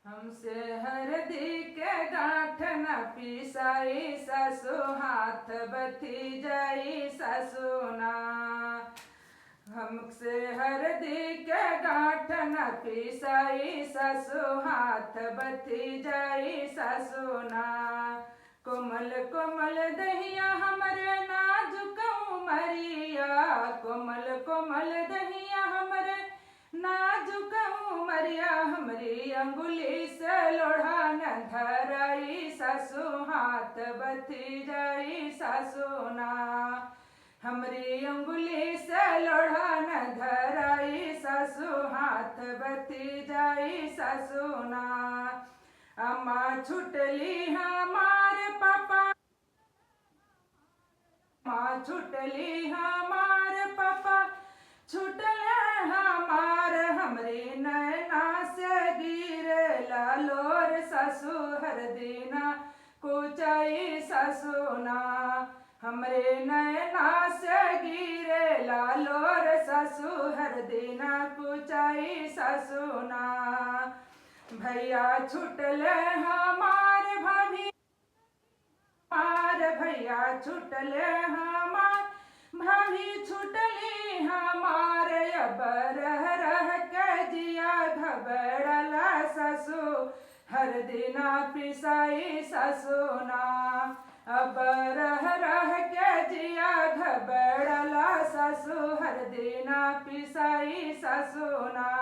हमसे हरदी के गांठ न पिसाई सासु हाथ बथी जाई सासुना। हमसे हरदी के गांठ न पिसाई सासु हाथ बथी जाई सासुना। कोमल कोमल दहिया हमरे नाजुक उमरिया, कोमल कोमल दहिया हमरे नाजुक उमरिया। हमरी अंगुली से लोढ़ा न धराई सासु हाथ बथी जाई सासुना। हमरी अंगुली से लोढ़ा न धराई सासु हाथ बथी जाई सासुना। अम्मा छुटली हमार पापा, माँ छुटली हमार पापा, छुटल हमार हमरे नैना से गिरे लालोर सासु हर दीना कुचाई सासुना। हमरे नैना से गिरे लालोर सासु हर दीना कुचाई सासुना। भैया छुटल हमार भाभी, भैया छुटले हमार भाभी, छुटली हमार अब रह रह के जिया घबड़ला सासु हर दिना पिसाई सासुना। अब रह रह के जिया घबड़ला सासु हर दिना पिसाई सासुना।